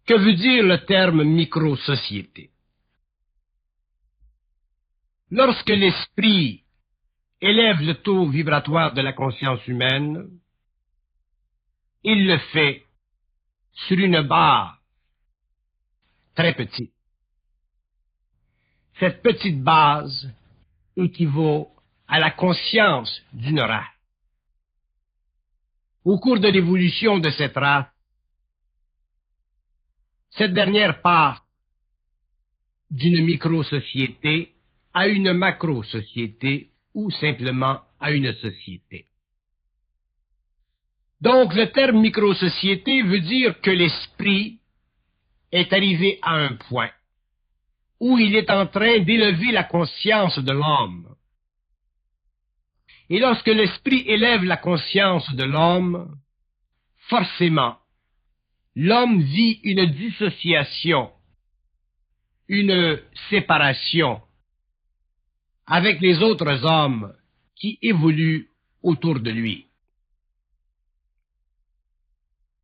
Que veut dire le terme micro-société? Lorsque l'esprit élève le taux vibratoire de la conscience humaine, il le fait sur une base très petite. Cette petite base équivaut à la conscience d'une race. Au cours de l'évolution de cette race, cette dernière passe d'une micro-société à une macro-société ou simplement à une société. Donc le terme micro-société veut dire que l'esprit est arrivé à un point où il est en train d'élever la conscience de l'homme. Et lorsque l'esprit élève la conscience de l'homme, forcément, l'homme vit une dissociation, une séparation avec les autres hommes qui évoluent autour de lui.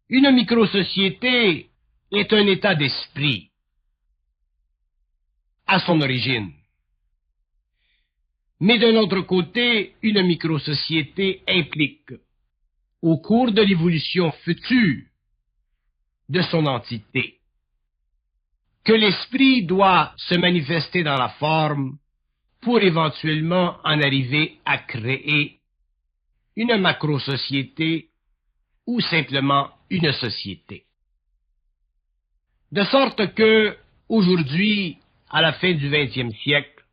Une microsociété est un état d'esprit à son origine. Mais d'un autre côté, une microsociété implique, au cours de l'évolution future de son entité, que l'esprit doit se manifester dans la forme pour éventuellement en arriver à créer une macro-société ou simplement une société. De sorte que, aujourd'hui, à la fin du XXe siècle,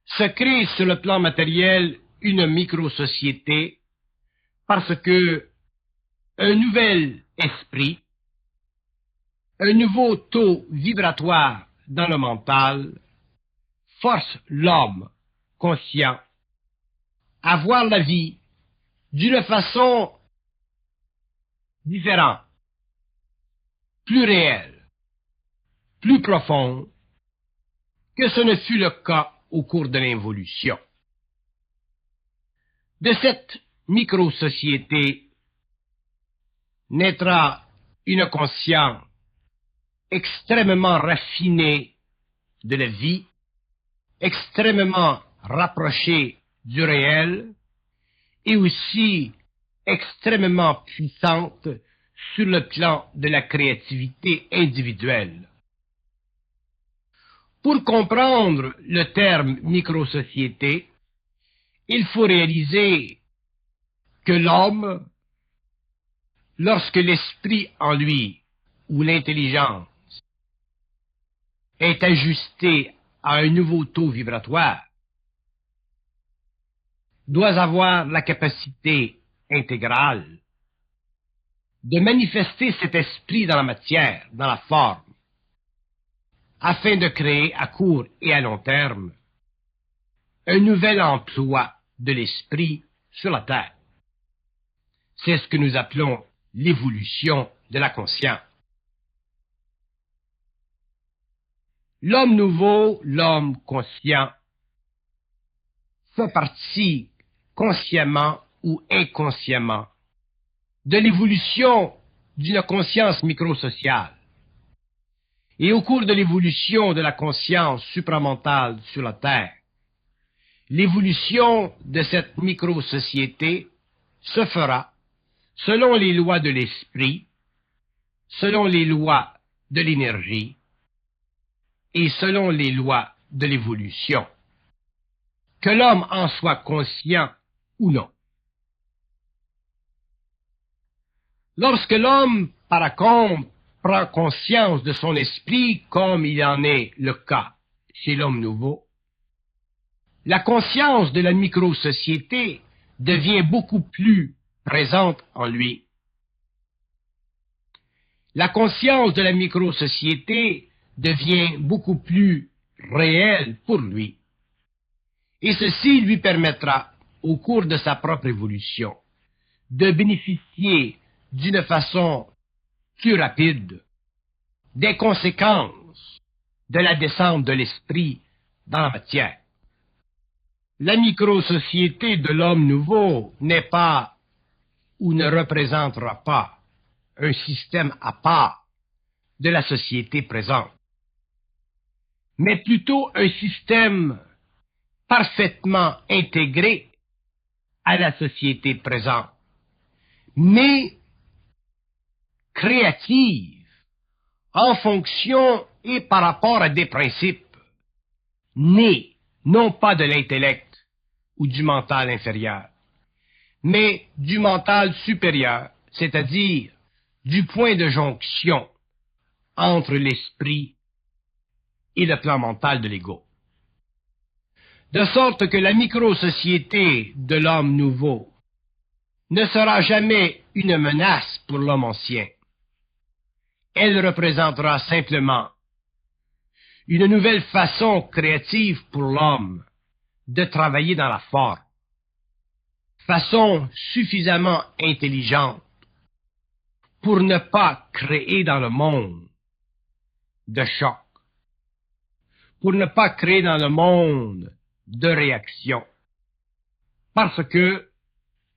se crée sur le plan matériel une micro-société parce que un nouvel esprit, un nouveau taux vibratoire dans le mental force l'homme conscient à voir la vie d'une façon différente, plus réelle, plus profonde que ce ne fut le cas au cours de l'évolution. De cette micro-société naîtra une conscience extrêmement raffinée de la vie, extrêmement rapprochée du réel et aussi extrêmement puissante sur le plan de la créativité individuelle. Pour comprendre le terme microsociété, il faut réaliser que l'homme, lorsque l'esprit en lui ou l'intelligence est ajusté à un nouveau taux vibratoire, doit avoir la capacité intégrale de manifester cet esprit dans la matière, dans la forme, afin de créer à court et à long terme un nouvel emploi de l'esprit sur la Terre. C'est ce que nous appelons l'évolution de la conscience. L'homme nouveau, l'homme conscient, fait partie consciemment ou inconsciemment de l'évolution d'une conscience microsociale. Et au cours de l'évolution de la conscience supramentale sur la Terre, l'évolution de cette micro-société se fera selon les lois de l'esprit, selon les lois de l'énergie et selon les lois de l'évolution, que l'homme en soit conscient ou non. Lorsque l'homme, par contre, prend conscience de son esprit, comme il en est le cas chez l'homme nouveau, la conscience de la micro-société devient beaucoup plus présente en lui. La conscience de la micro-société devient beaucoup plus réelle pour lui. Et ceci lui permettra, au cours de sa propre évolution, de bénéficier d'une façon plus rapide des conséquences de la descente de l'esprit dans la matière. La micro-société de l'homme nouveau n'est pas ou ne représentera pas un système à part de la société présente, mais plutôt un système parfaitement intégré à la société présente, mais créative en fonction et par rapport à des principes nés non pas de l'intellect ou du mental inférieur, mais du mental supérieur, c'est-à-dire du point de jonction entre l'esprit et le plan mental de l'ego. De sorte que la micro-société de l'homme nouveau ne sera jamais une menace pour l'homme ancien. Elle représentera simplement une nouvelle façon créative pour l'homme de travailler dans la forme, façon suffisamment intelligente pour ne pas créer dans le monde de choc, pour ne pas créer dans le monde de réaction, parce que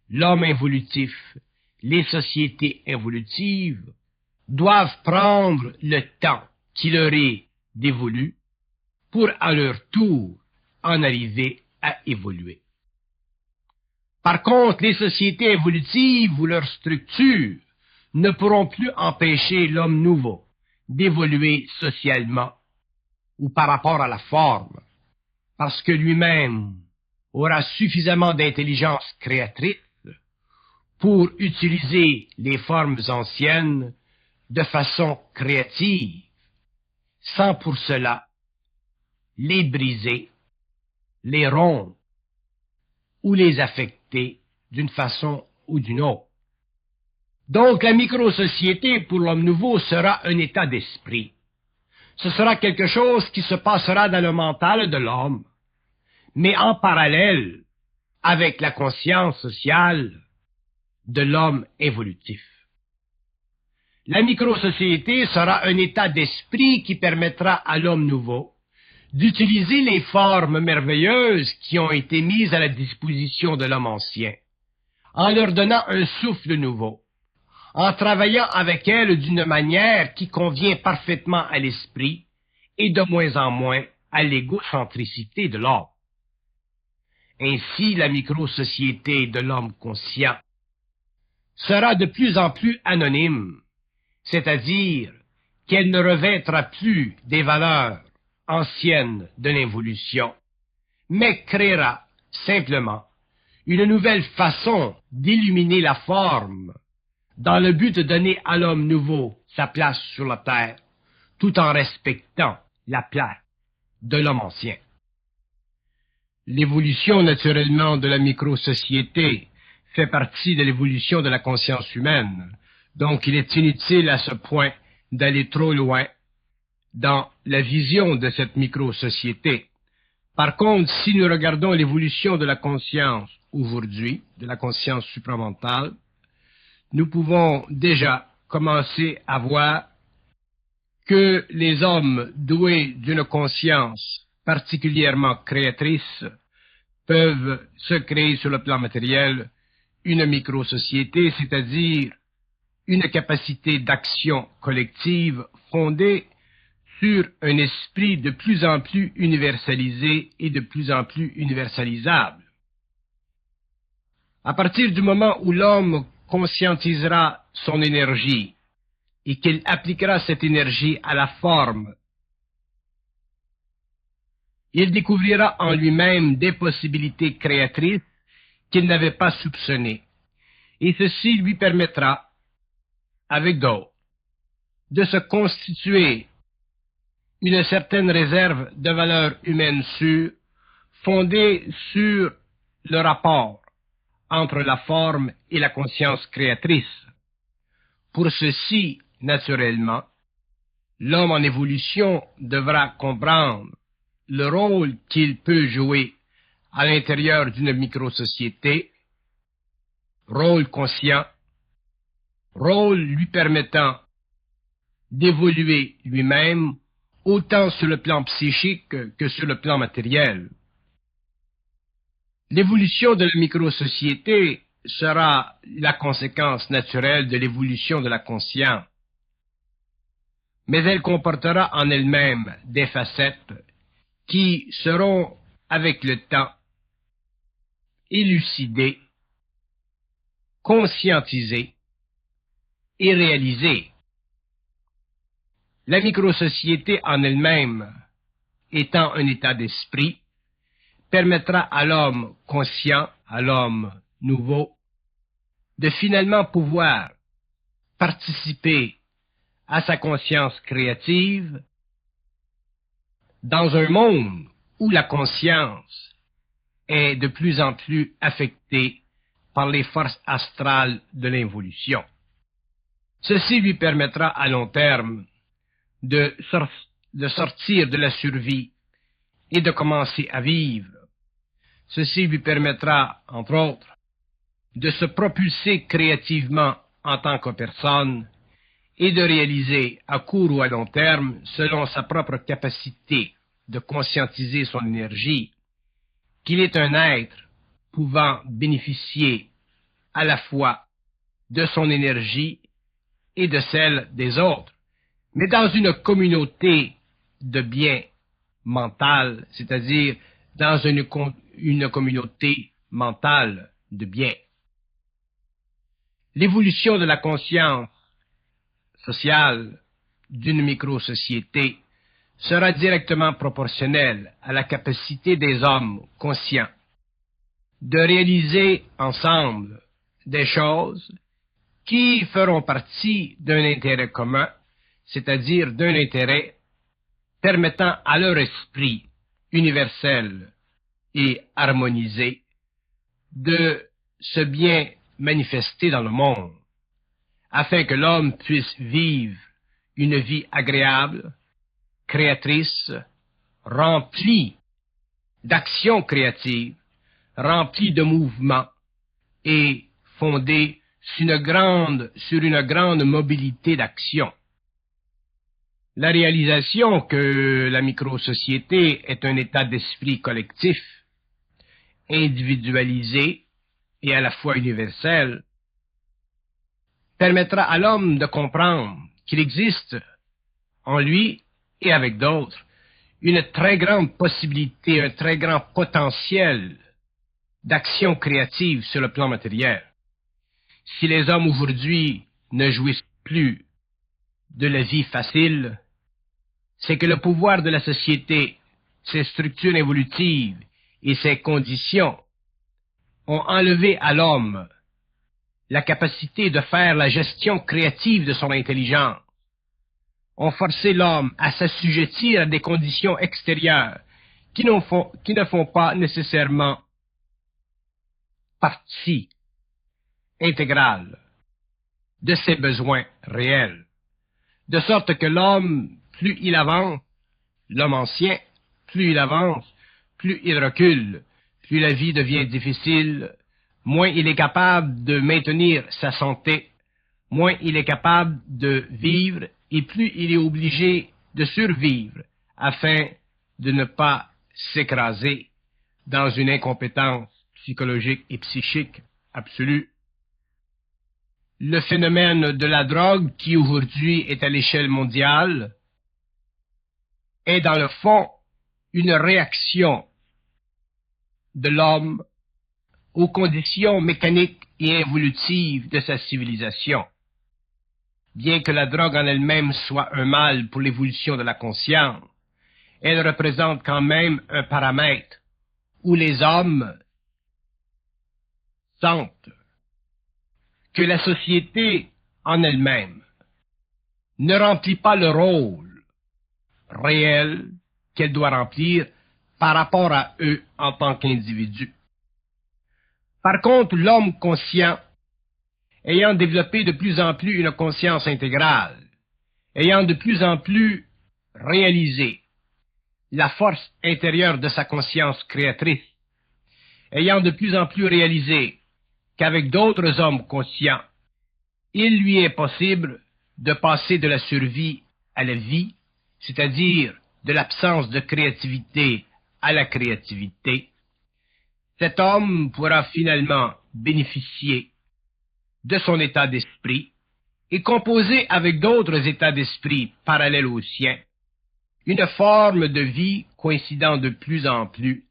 l'homme involutif, les sociétés involutives doivent prendre le temps qui leur est dévolu pour à leur tour en arriver à évoluer. Par contre, les sociétés évolutives ou leur structure ne pourront plus empêcher l'homme nouveau d'évoluer socialement ou par rapport à la forme, parce que lui-même aura suffisamment d'intelligence créatrice pour utiliser les formes anciennes de façon créative, sans pour cela les briser, les rompre ou les affecter d'une façon ou d'une autre. Donc la micro-société pour l'homme nouveau sera un état d'esprit. Ce sera quelque chose qui se passera dans le mental de l'homme, mais en parallèle avec la conscience sociale de l'homme évolutif. La micro-société sera un état d'esprit qui permettra à l'homme nouveau d'utiliser les formes merveilleuses qui ont été mises à la disposition de l'homme ancien, en leur donnant un souffle nouveau, en travaillant avec elles d'une manière qui convient parfaitement à l'esprit et de moins en moins à l'égocentricité de l'homme. Ainsi, la micro-société de l'homme conscient sera de plus en plus anonyme, c'est-à-dire qu'elle ne revêtra plus des valeurs anciennes de l'évolution, mais créera simplement une nouvelle façon d'illuminer la forme dans le but de donner à l'homme nouveau sa place sur la terre, tout en respectant la place de l'homme ancien. L'évolution naturellement de la micro-société fait partie de l'évolution de la conscience humaine, donc il est inutile à ce point d'aller trop loin dans la vision de cette micro-société. Par contre, si nous regardons l'évolution de la conscience aujourd'hui, de la conscience supramentale, nous pouvons déjà commencer à voir que les hommes doués d'une conscience particulièrement créatrice peuvent se créer sur le plan matériel une micro-société, c'est-à-dire une capacité d'action collective fondée sur un esprit de plus en plus universalisé et de plus en plus universalisable. À partir du moment où l'homme conscientisera son énergie et qu'il appliquera cette énergie à la forme, il découvrira en lui-même des possibilités créatrices qu'il n'avait pas soupçonnées, et ceci lui permettra, avec d'autres, de se constituer une certaine réserve de valeurs humaines sûres, fondée sur le rapport entre la forme et la conscience créatrice. Pour ceci, naturellement, l'homme en évolution devra comprendre le rôle qu'il peut jouer à l'intérieur d'une micro-société, rôle conscient, rôle lui permettant d'évoluer lui-même autant sur le plan psychique que sur le plan matériel. L'évolution de la micro-société sera la conséquence naturelle de l'évolution de la conscience. mais elle comportera en elle-même des facettes qui seront, avec le temps, élucidées, conscientisées et réalisées. La microsociété en elle-même, étant un état d'esprit, permettra à l'homme conscient, à l'homme nouveau, de finalement pouvoir participer à sa conscience créative dans un monde où la conscience est de plus en plus affectée par les forces astrales de l'involution. Ceci lui permettra à long terme de sortir de la survie et de commencer à vivre. Ceci lui permettra, entre autres, de se propulser créativement en tant que personne et de réaliser à court ou à long terme, selon sa propre capacité de conscientiser son énergie, qu'il est un être pouvant bénéficier à la fois de son énergie et de celle des autres, mais dans une communauté de bien mental, c'est-à-dire dans une communauté mentale de bien. L'évolution de la conscience sociale d'une micro-société sera directement proportionnelle à la capacité des hommes conscients de réaliser ensemble des choses qui feront partie d'un intérêt commun, c'est-à-dire d'un intérêt permettant à leur esprit universel et harmonisé de se bien manifester dans le monde, afin que l'homme puisse vivre une vie agréable, créatrice, remplie d'actions créatives, remplie de mouvements et fondée sur une grande mobilité d'action. La réalisation que la microsociété est un état d'esprit collectif, individualisé et à la fois universel, permettra à l'homme de comprendre qu'il existe en lui et avec d'autres une très grande possibilité, un très grand potentiel d'action créative sur le plan matériel. Si les hommes aujourd'hui ne jouissent plus de la vie facile, c'est que le pouvoir de la société, ses structures évolutives et ses conditions ont enlevé à l'homme la capacité de faire la gestion créative de son intelligence, ont forcé l'homme à s'assujettir à des conditions extérieures qui ne font pas nécessairement partie intégrale de ses besoins réels. De sorte que l'homme, plus il avance, l'homme ancien, plus il avance, plus il recule, plus la vie devient difficile, moins il est capable de maintenir sa santé, moins il est capable de vivre et plus il est obligé de survivre afin de ne pas s'écraser dans une incompétence psychologique et psychique absolue. Le phénomène de la drogue, qui aujourd'hui est à l'échelle mondiale, est dans le fond une réaction de l'homme aux conditions mécaniques et évolutives de sa civilisation. Bien que la drogue en elle-même soit un mal pour l'évolution de la conscience, elle représente quand même un paramètre où les hommes sentent que la société en elle-même ne remplit pas le rôle réel qu'elle doit remplir par rapport à eux en tant qu'individus. Par contre, l'homme conscient, ayant développé de plus en plus une conscience intégrale, ayant de plus en plus réalisé la force intérieure de sa conscience créatrice, ayant de plus en plus réalisé qu'avec d'autres hommes conscients, il lui est possible de passer de la survie à la vie, c'est-à-dire de l'absence de créativité à la créativité, cet homme pourra finalement bénéficier de son état d'esprit et composer avec d'autres états d'esprit parallèles aux siens une forme de vie coïncidant de plus en plus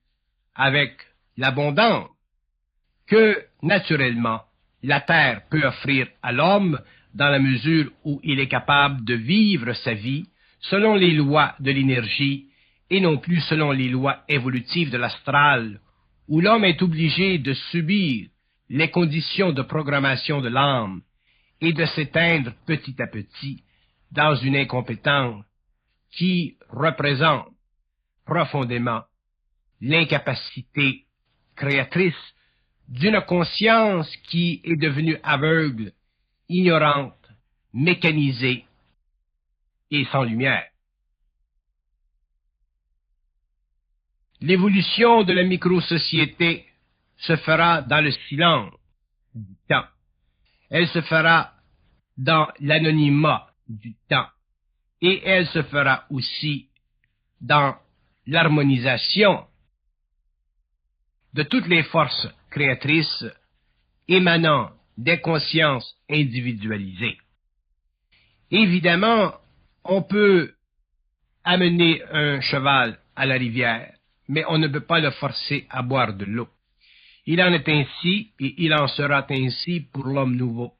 avec l'abondance que, naturellement, la Terre peut offrir à l'homme dans la mesure où il est capable de vivre sa vie selon les lois de l'énergie et non plus selon les lois évolutives de l'astral, où l'homme est obligé de subir les conditions de programmation de l'âme et de s'éteindre petit à petit dans une incompétence qui représente profondément l'incapacité créatrice d'une conscience qui est devenue aveugle, ignorante, mécanisée et sans lumière. L'évolution de la microsociété se fera dans le silence du temps. Elle se fera dans l'anonymat du temps. Et elle se fera aussi dans l'harmonisation de toutes les forces créatrices émanant des consciences individualisées. Évidemment, on peut amener un cheval à la rivière, mais on ne peut pas le forcer à boire de l'eau. Il en est ainsi et il en sera ainsi pour l'homme nouveau.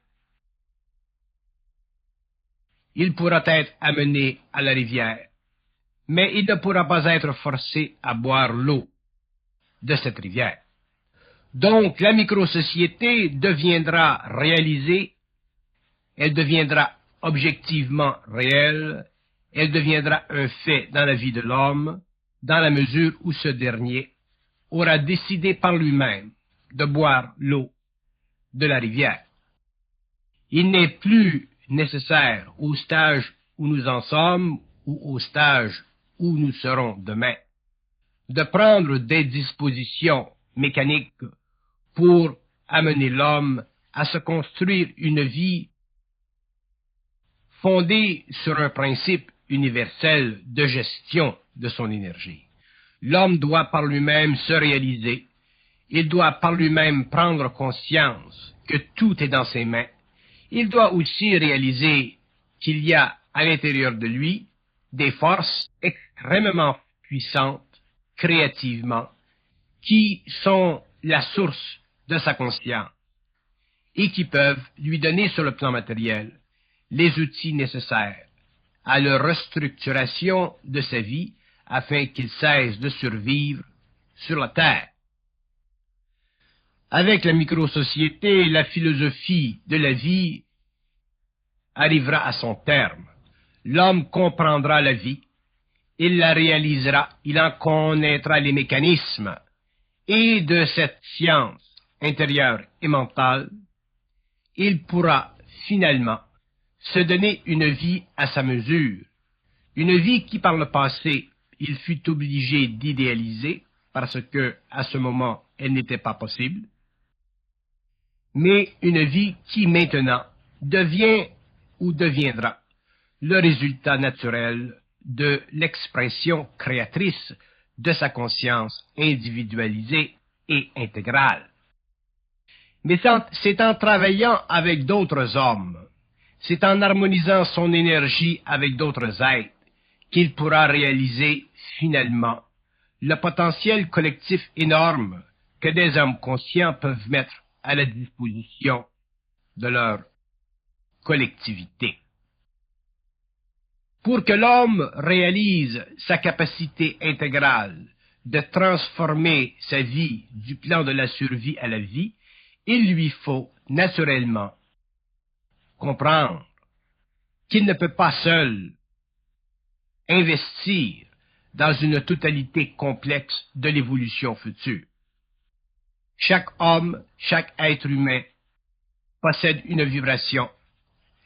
Il pourra être amené à la rivière, mais il ne pourra pas être forcé à boire l'eau de cette rivière. Donc, la microsociété deviendra réalisée, elle deviendra objectivement réelle, elle deviendra un fait dans la vie de l'homme, dans la mesure où ce dernier aura décidé par lui-même de boire l'eau de la rivière. Il n'est plus nécessaire au stage où nous en sommes ou au stage où nous serons demain de prendre des dispositions mécaniques pour amener l'homme à se construire une vie fondée sur un principe universel de gestion de son énergie. L'homme doit par lui-même se réaliser, il doit par lui-même prendre conscience que tout est dans ses mains. Il doit aussi réaliser qu'il y a à l'intérieur de lui des forces extrêmement puissantes, créativement, qui sont la source de sa conscience et qui peuvent lui donner sur le plan matériel les outils nécessaires à la restructuration de sa vie afin qu'il cesse de survivre sur la Terre. Avec la microsociété, la philosophie de la vie arrivera à son terme. L'homme comprendra la vie, il la réalisera, il en connaîtra les mécanismes, et de cette science intérieure et mentale, il pourra finalement se donner une vie à sa mesure, une vie qui par le passé il fut obligé d'idéaliser parce que à ce moment elle n'était pas possible, mais une vie qui maintenant devient ou deviendra le résultat naturel de l'expression créatrice de sa conscience individualisée et intégrale. Mais c'est en travaillant avec d'autres hommes, c'est en harmonisant son énergie avec d'autres êtres qu'il pourra réaliser finalement le potentiel collectif énorme que des hommes conscients peuvent mettre à la disposition de leur collectivité. Pour que l'homme réalise sa capacité intégrale de transformer sa vie du plan de la survie à la vie, il lui faut naturellement comprendre qu'il ne peut pas seul investir dans une totalité complexe de l'évolution future. Chaque homme, chaque être humain possède une vibration,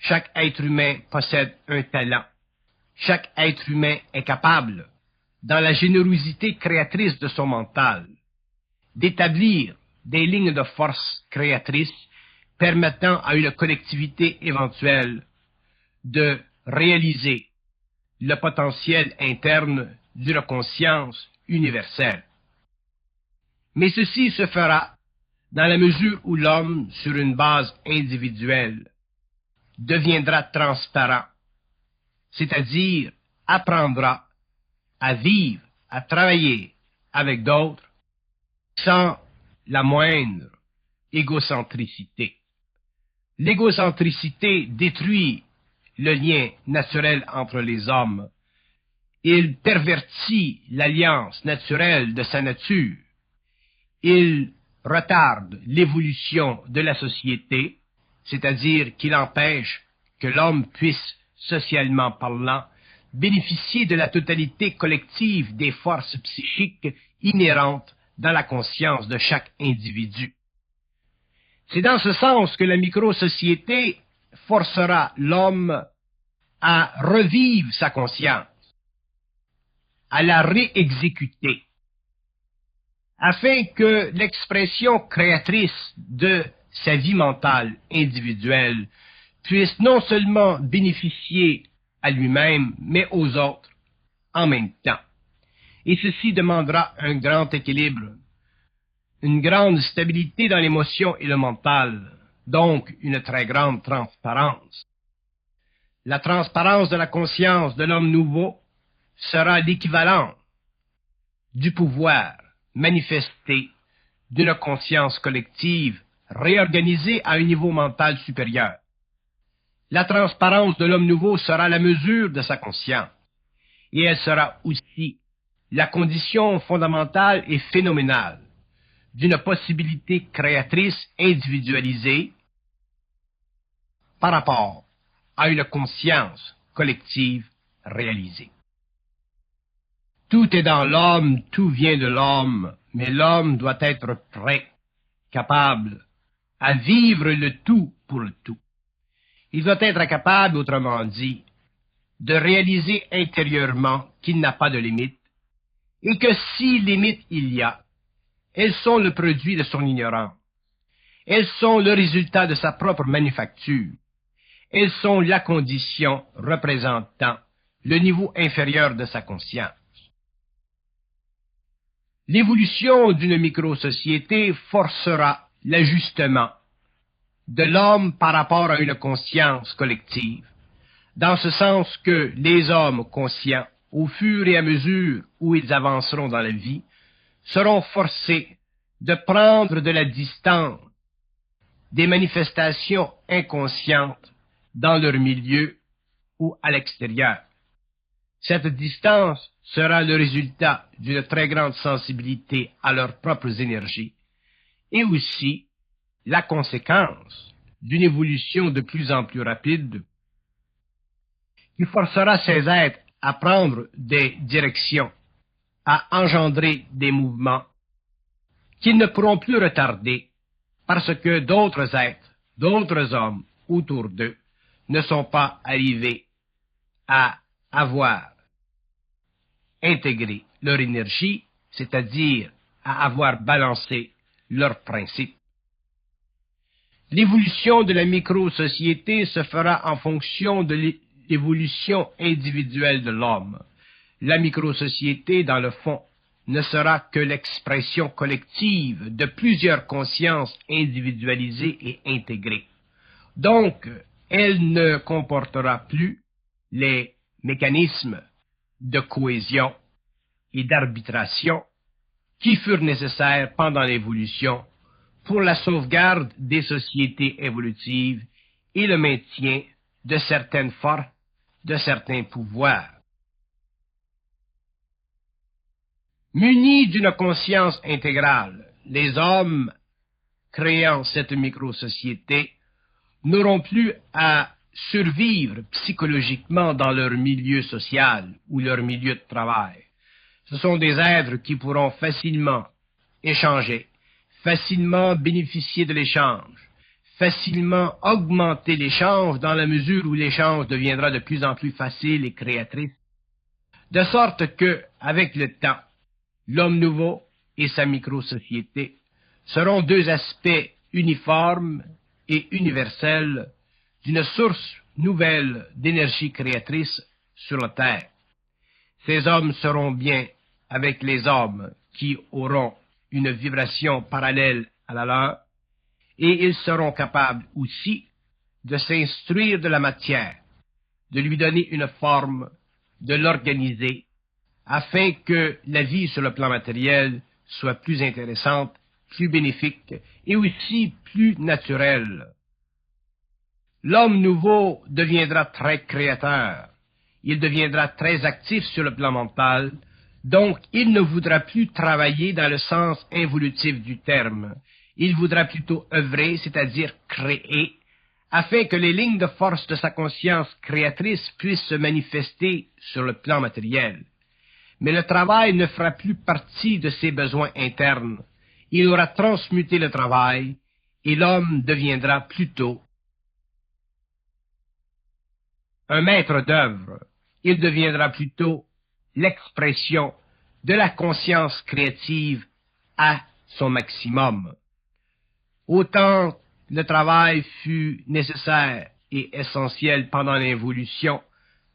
chaque être humain possède un talent, chaque être humain est capable, dans la générosité créatrice de son mental, d'établir des lignes de force créatrices permettant à une collectivité éventuelle de réaliser le potentiel interne d'une conscience universelle. Mais ceci se fera dans la mesure où l'homme, sur une base individuelle, deviendra transparent, c'est-à-dire apprendra à vivre, à travailler avec d'autres sans la moindre égocentricité. L'égocentricité détruit le lien naturel entre les hommes. Il pervertit l'alliance naturelle de sa nature. Il retarde l'évolution de la société, c'est-à-dire qu'il empêche que l'homme puisse, socialement parlant, bénéficier de la totalité collective des forces psychiques inhérentes dans la conscience de chaque individu. C'est dans ce sens que la micro-société forcera l'homme à revivre sa conscience, à la réexécuter, afin que l'expression créatrice de sa vie mentale individuelle puisse non seulement bénéficier à lui-même, mais aux autres en même temps. Et ceci demandera un grand équilibre, une grande stabilité dans l'émotion et le mental, donc une très grande transparence. La transparence de la conscience de l'homme nouveau sera l'équivalent du pouvoir manifesté d'une conscience collective réorganisée à un niveau mental supérieur. La transparence de l'homme nouveau sera la mesure de sa conscience, et elle sera aussi la condition fondamentale et phénoménale d'une possibilité créatrice individualisée par rapport à une conscience collective réalisée. Tout est dans l'homme, tout vient de l'homme, mais l'homme doit être prêt, capable à vivre le tout pour le tout. Il doit être capable, autrement dit, de réaliser intérieurement qu'il n'a pas de limite, et que si limite il y a, elles sont le produit de son ignorance. Elles sont le résultat de sa propre manufacture. Elles sont la condition représentant le niveau inférieur de sa conscience. L'évolution d'une micro-société forcera l'ajustement de l'homme par rapport à une conscience collective, dans ce sens que les hommes conscients, au fur et à mesure où ils avanceront dans la vie, seront forcés de prendre de la distance des manifestations inconscientes dans leur milieu ou à l'extérieur. Cette distance sera le résultat d'une très grande sensibilité à leurs propres énergies et aussi la conséquence d'une évolution de plus en plus rapide qui forcera ces êtres à prendre des directions, à engendrer des mouvements qu'ils ne pourront plus retarder parce que d'autres êtres, d'autres hommes autour d'eux ne sont pas arrivés à avoir intégré leur énergie, c'est-à-dire à avoir balancé leurs principes. L'évolution de la micro-société se fera en fonction de l'évolution individuelle de l'homme. La micro-société, dans le fond, ne sera que l'expression collective de plusieurs consciences individualisées et intégrées. Donc, elle ne comportera plus les mécanismes de cohésion et d'arbitration qui furent nécessaires pendant l'évolution pour la sauvegarde des sociétés évolutives et le maintien de certaines forces, de certains pouvoirs. Munis d'une conscience intégrale, les hommes créant cette micro-société n'auront plus à survivre psychologiquement dans leur milieu social ou leur milieu de travail. Ce sont des êtres qui pourront facilement échanger, facilement bénéficier de l'échange, facilement augmenter l'échange dans la mesure où l'échange deviendra de plus en plus facile et créatrice, de sorte que, avec le temps, l'homme nouveau et sa micro-société seront deux aspects uniformes et universels d'une source nouvelle d'énergie créatrice sur la Terre. Ces hommes seront bien avec les hommes qui auront une vibration parallèle à la leur, et ils seront capables aussi de s'instruire de la matière, de lui donner une forme, de l'organiser, afin que la vie sur le plan matériel soit plus intéressante, plus bénéfique et aussi plus naturelle. L'homme nouveau deviendra très créateur, il deviendra très actif sur le plan mental, donc il ne voudra plus travailler dans le sens involutif du terme, il voudra plutôt œuvrer, c'est-à-dire créer, afin que les lignes de force de sa conscience créatrice puissent se manifester sur le plan matériel. Mais le travail ne fera plus partie de ses besoins internes. Il aura transmuté le travail et l'homme deviendra plutôt un maître d'œuvre. Il deviendra plutôt l'expression de la conscience créative à son maximum. Autant le travail fut nécessaire et essentiel pendant l'évolution,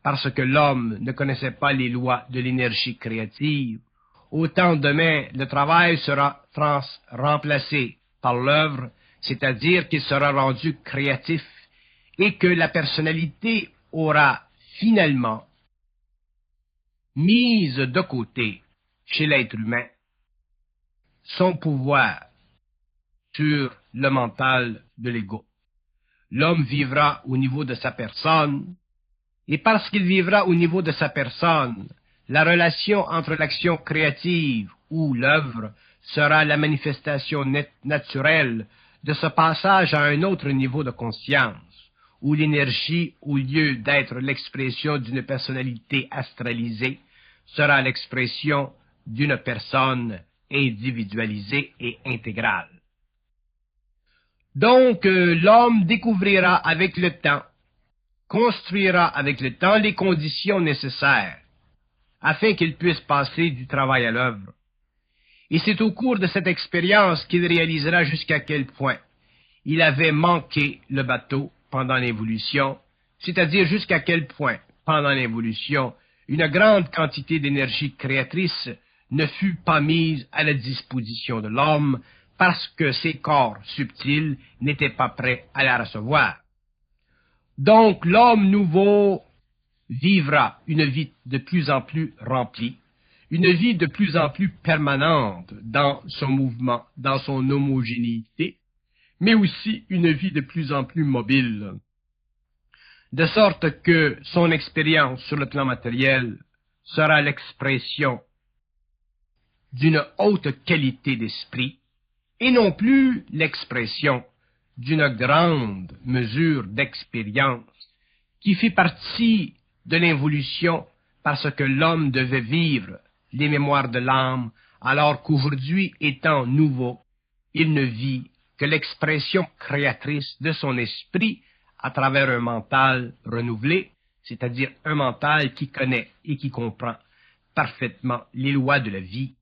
parce que l'homme ne connaissait pas les lois de l'énergie créative, autant demain le travail sera remplacé par l'œuvre, c'est-à-dire qu'il sera rendu créatif et que la personnalité aura finalement mise de côté chez l'être humain son pouvoir sur le mental de l'ego. L'homme vivra au niveau de sa personne, et parce qu'il vivra au niveau de sa personne, la relation entre l'action créative ou l'œuvre sera la manifestation naturelle de ce passage à un autre niveau de conscience, où l'énergie, au lieu d'être l'expression d'une personnalité astralisée, sera l'expression d'une personne individualisée et intégrale. Donc, l'homme découvrira avec le temps, construira avec le temps les conditions nécessaires afin qu'il puisse passer du travail à l'œuvre. Et c'est au cours de cette expérience qu'il réalisera jusqu'à quel point il avait manqué le bateau pendant l'évolution, c'est-à-dire jusqu'à quel point, pendant l'évolution, une grande quantité d'énergie créatrice ne fut pas mise à la disposition de l'homme parce que ses corps subtils n'étaient pas prêts à la recevoir. Donc l'homme nouveau vivra une vie de plus en plus remplie, une vie de plus en plus permanente dans son mouvement, dans son homogénéité, mais aussi une vie de plus en plus mobile, de sorte que son expérience sur le plan matériel sera l'expression d'une haute qualité d'esprit, et non plus l'expression d'une grande mesure d'expérience qui fit partie de l'involution parce que l'homme devait vivre les mémoires de l'âme, alors qu'aujourd'hui, étant nouveau, il ne vit que l'expression créatrice de son esprit à travers un mental renouvelé, c'est-à-dire un mental qui connaît et qui comprend parfaitement les lois de la vie.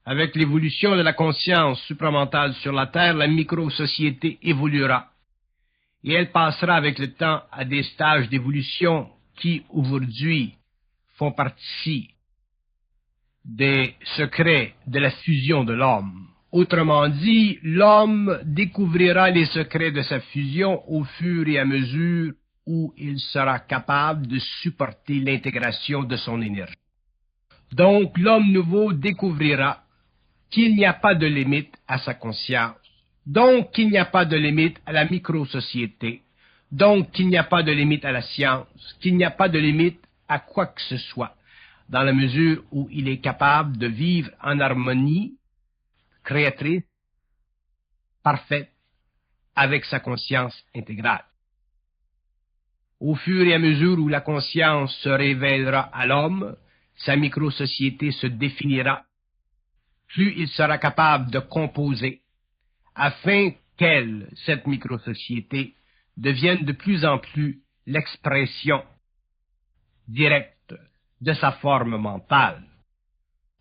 Avec l'évolution de la conscience supramentale sur la Terre, la micro-société évoluera. Et elle passera avec le temps à des stages d'évolution qui, aujourd'hui, font partie des secrets de la fusion de l'homme. Autrement dit, l'homme découvrira les secrets de sa fusion au fur et à mesure où il sera capable de supporter l'intégration de son énergie. Donc, l'homme nouveau découvrira qu'il n'y a pas de limite à sa conscience, donc qu'il n'y a pas de limite à la micro-société, donc qu'il n'y a pas de limite à la science, qu'il n'y a pas de limite à quoi que ce soit, dans la mesure où il est capable de vivre en harmonie créatrice, parfaite, avec sa conscience intégrale. Au fur et à mesure où la conscience se révélera à l'homme, sa micro-société se définira, plus il sera capable de composer, afin qu'elle, cette micro-société, devienne de plus en plus l'expression directe de sa forme mentale.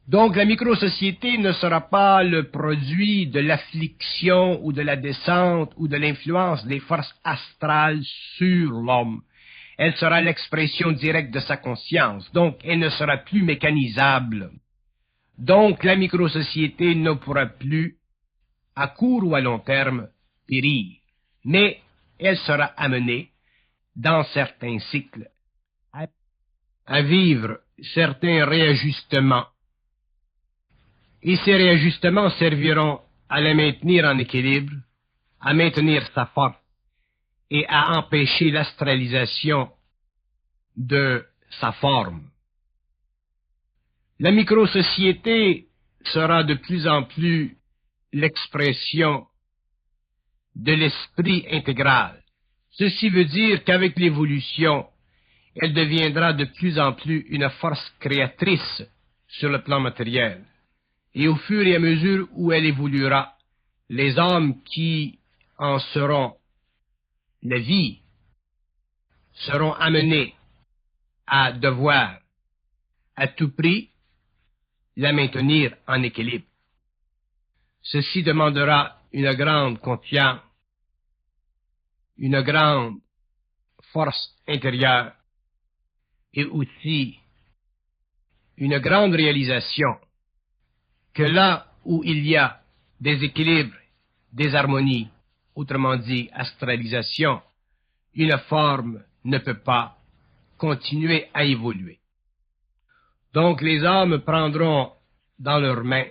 Donc la micro-société ne sera pas le produit de l'affliction ou de la descente ou de l'influence des forces astrales sur l'homme. Elle sera l'expression directe de sa conscience, donc elle ne sera plus mécanisable. Donc la micro-société ne pourra plus, à court ou à long terme, périr, mais elle sera amenée, dans certains cycles, à vivre certains réajustements. Et ces réajustements serviront à la maintenir en équilibre, à maintenir sa force et à empêcher l'astralisation de sa forme. La microsociété sera de plus en plus l'expression de l'esprit intégral. Ceci veut dire qu'avec l'évolution, elle deviendra de plus en plus une force créatrice sur le plan matériel. Et au fur et à mesure où elle évoluera, les hommes qui en seront la vie seront amenés à devoir, à tout prix, la maintenir en équilibre. Ceci demandera une grande confiance, une grande force intérieure et aussi une grande réalisation que là où il y a des équilibres, des harmonies, autrement dit astralisation, une forme ne peut pas continuer à évoluer. Donc les hommes prendront dans leurs mains,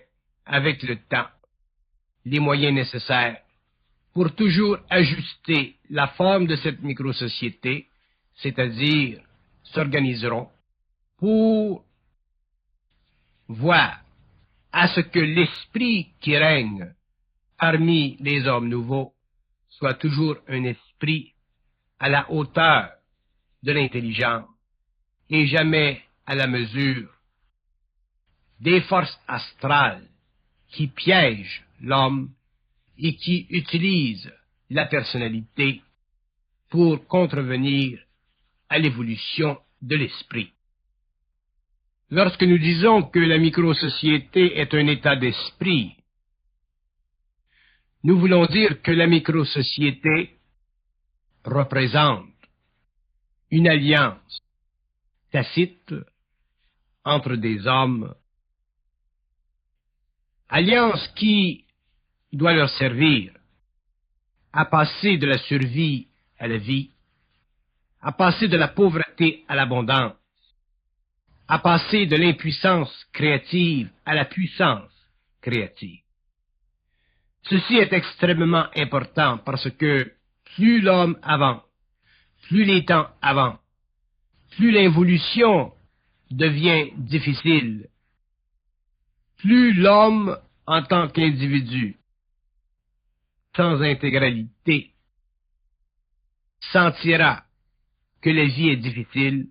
avec le temps, les moyens nécessaires pour toujours ajuster la forme de cette microsociété, c'est-à-dire s'organiseront pour voir à ce que l'esprit qui règne parmi les hommes nouveaux soit toujours un esprit à la hauteur de l'intelligence et jamais à la mesure des forces astrales qui piègent l'homme et qui utilisent la personnalité pour contrevenir à l'évolution de l'esprit. Lorsque nous disons que la microsociété est un état d'esprit, nous voulons dire que la microsociété représente une alliance tacite entre des hommes, alliance qui doit leur servir à passer de la survie à la vie, à passer de la pauvreté à l'abondance, à passer de l'impuissance créative à la puissance créative. Ceci est extrêmement important parce que plus l'homme avance, plus les temps avancent, plus l'évolution devient difficile, plus l'homme en tant qu'individu, sans intégralité, sentira que la vie est difficile,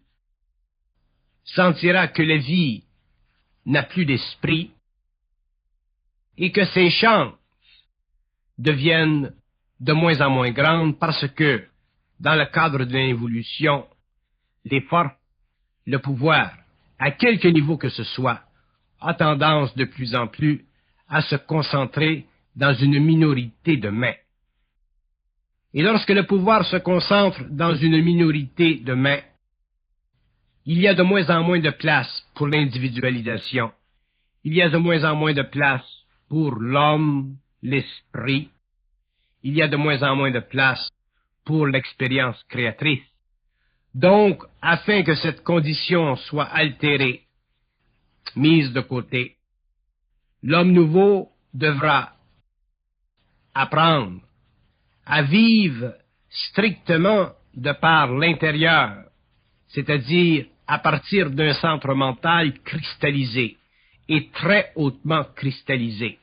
sentira que la vie n'a plus d'esprit et que ses chances deviennent de moins en moins grandes parce que, dans le cadre de l'évolution, les forces, le pouvoir, à quelque niveau que ce soit, a tendance de plus en plus à se concentrer dans une minorité de mains. Et lorsque le pouvoir se concentre dans une minorité de mains, il y a de moins en moins de place pour l'individualisation. Il y a de moins en moins de place pour l'homme, l'esprit. Il y a de moins en moins de place pour l'expérience créatrice. Donc, afin que cette condition soit altérée, mise de côté, l'homme nouveau devra apprendre à vivre strictement de par l'intérieur, c'est-à-dire à partir d'un centre mental cristallisé et très hautement cristallisé,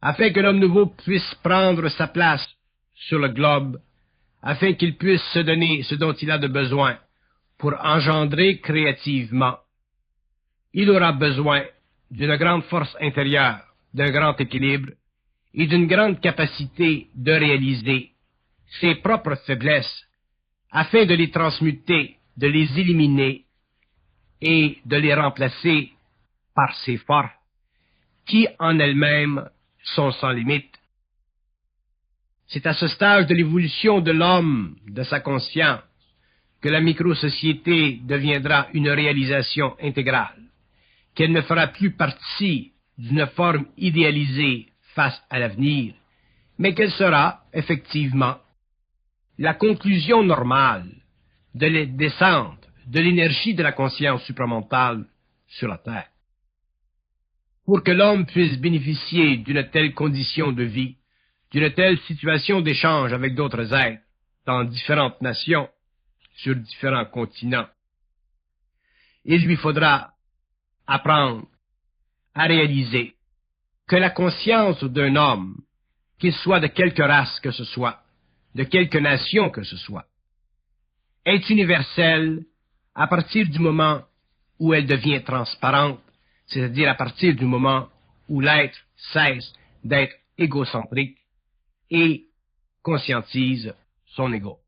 afin que l'homme nouveau puisse prendre sa place sur le globe, afin qu'il puisse se donner ce dont il a de besoin pour engendrer créativement. Il aura besoin d'une grande force intérieure, d'un grand équilibre et d'une grande capacité de réaliser ses propres faiblesses afin de les transmuter, de les éliminer et de les remplacer par ses forces qui en elles-mêmes sont sans limite. C'est à ce stage de l'évolution de l'homme, de sa conscience, que la microsociété deviendra une réalisation intégrale, qu'elle ne fera plus partie d'une forme idéalisée face à l'avenir, mais qu'elle sera, effectivement, la conclusion normale de la descente de l'énergie de la conscience supramentale sur la Terre. Pour que l'homme puisse bénéficier d'une telle condition de vie, d'une telle situation d'échange avec d'autres êtres dans différentes nations, sur différents continents, il lui faudra apprendre à réaliser que la conscience d'un homme, qu'il soit de quelque race que ce soit, de quelque nation que ce soit, est universelle à partir du moment où elle devient transparente, c'est-à-dire à partir du moment où l'être cesse d'être égocentrique et conscientise son ego.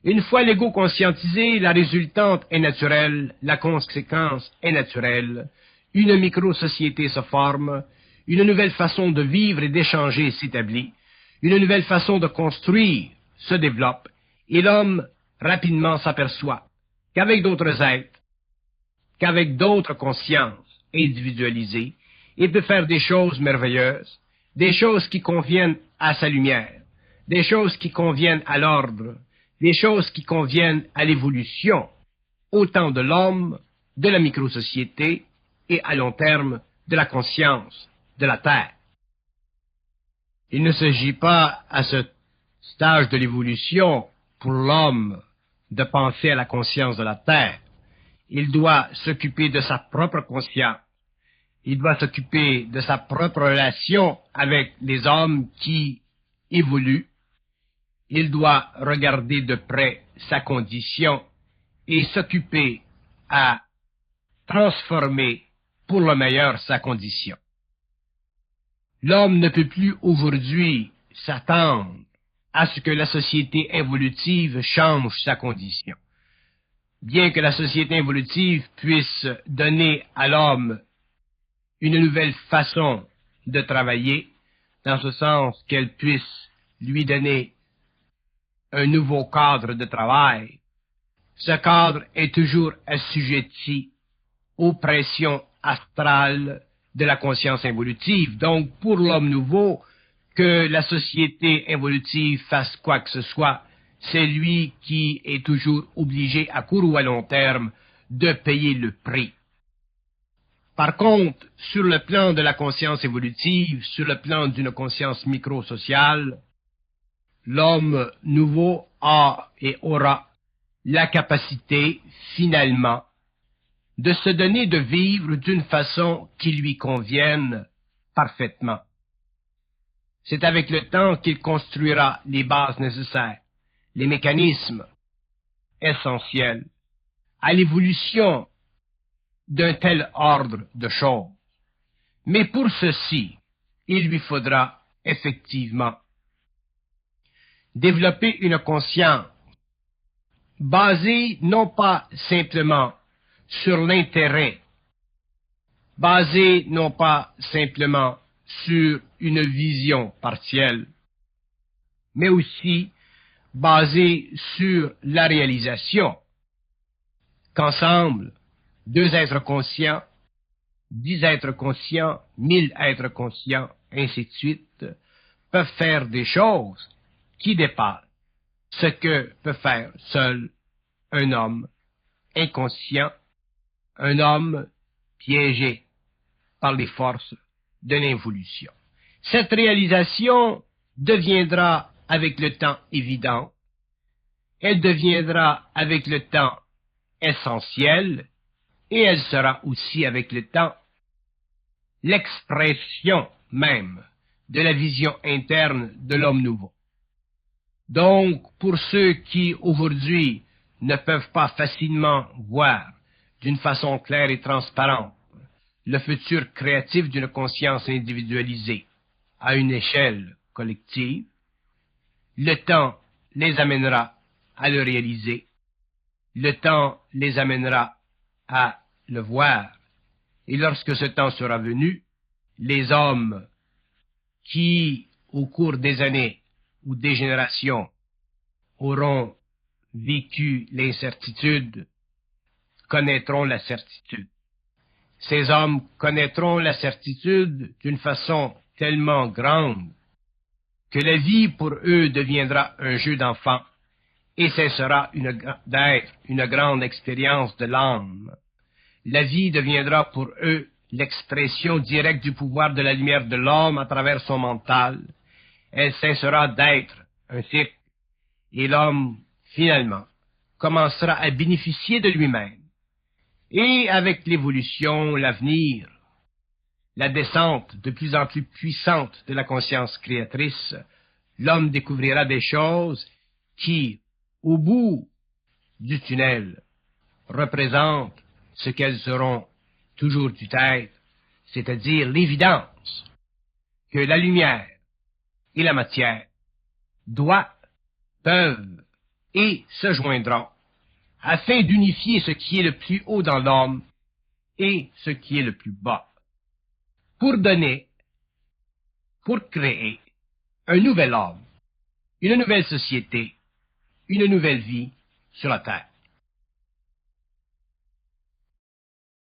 Une fois l'ego conscientisé, la résultante est naturelle, la conséquence est naturelle, une micro-société se forme, une nouvelle façon de vivre et d'échanger s'établit, une nouvelle façon de construire se développe, et l'homme rapidement s'aperçoit qu'avec d'autres êtres, qu'avec d'autres consciences individualisées, il peut faire des choses merveilleuses, des choses qui conviennent à sa lumière, des choses qui conviennent à l'ordre, des choses qui conviennent à l'évolution, autant de l'homme, de la microsociété et à long terme de la conscience de la Terre. Il ne s'agit pas à ce stage de l'évolution pour l'homme de penser à la conscience de la Terre. Il doit s'occuper de sa propre conscience. Il doit s'occuper de sa propre relation avec les hommes qui évoluent. Il doit regarder de près sa condition et s'occuper à transformer pour le meilleur sa condition. L'homme ne peut plus aujourd'hui s'attendre à ce que la société évolutive change sa condition. Bien que la société évolutive puisse donner à l'homme une nouvelle façon de travailler, dans ce sens qu'elle puisse lui donner un nouveau cadre de travail, ce cadre est toujours assujetti aux pressions astrales de la conscience évolutive. Donc, pour l'homme nouveau, que la société évolutive fasse quoi que ce soit, c'est lui qui est toujours obligé, à court ou à long terme, de payer le prix. Par contre, sur le plan de la conscience évolutive, sur le plan d'une conscience microsociale, l'homme nouveau a et aura la capacité, finalement, de se donner de vivre d'une façon qui lui convienne parfaitement. C'est avec le temps qu'il construira les bases nécessaires, les mécanismes essentiels à l'évolution d'un tel ordre de choses. Mais pour ceci, il lui faudra effectivement développer une conscience basée non pas simplement sur l'intérêt, basée non pas simplement sur une vision partielle, mais aussi basée sur la réalisation qu'ensemble, 2 êtres conscients, 10 êtres conscients, 1000 êtres conscients, ainsi de suite, peuvent faire des choses qui dépassent ce que peut faire seul un homme inconscient, un homme piégé par les forces de l'involution. Cette réalisation deviendra avec le temps évidente, elle deviendra avec le temps essentielle, et elle sera aussi avec le temps l'expression même de la vision interne de l'homme nouveau. Donc, pour ceux qui aujourd'hui ne peuvent pas facilement voir d'une façon claire et transparente le futur créatif d'une conscience individualisée à une échelle collective, le temps les amènera à le réaliser, le temps les amènera à le voir, et lorsque ce temps sera venu, les hommes qui, au cours des années ou des générations, auront vécu l'incertitude, connaîtront la certitude. Ces hommes connaîtront la certitude d'une façon tellement grande que la vie pour eux deviendra un jeu d'enfant et cessera d'être une grande expérience de l'âme. La vie deviendra pour eux l'expression directe du pouvoir de la lumière de l'homme à travers son mental. Elle cessera d'être un cirque et l'homme, finalement, commencera à bénéficier de lui-même. Et avec l'évolution, l'avenir, la descente de plus en plus puissante de la conscience créatrice, l'homme découvrira des choses qui, au bout du tunnel, représentent ce qu'elles auront toujours dû être, c'est-à-dire l'évidence que la lumière et la matière doivent, peuvent et se joindront afin d'unifier ce qui est le plus haut dans l'homme et ce qui est le plus bas, pour donner, pour créer un nouvel homme, une nouvelle société, une nouvelle vie sur la terre.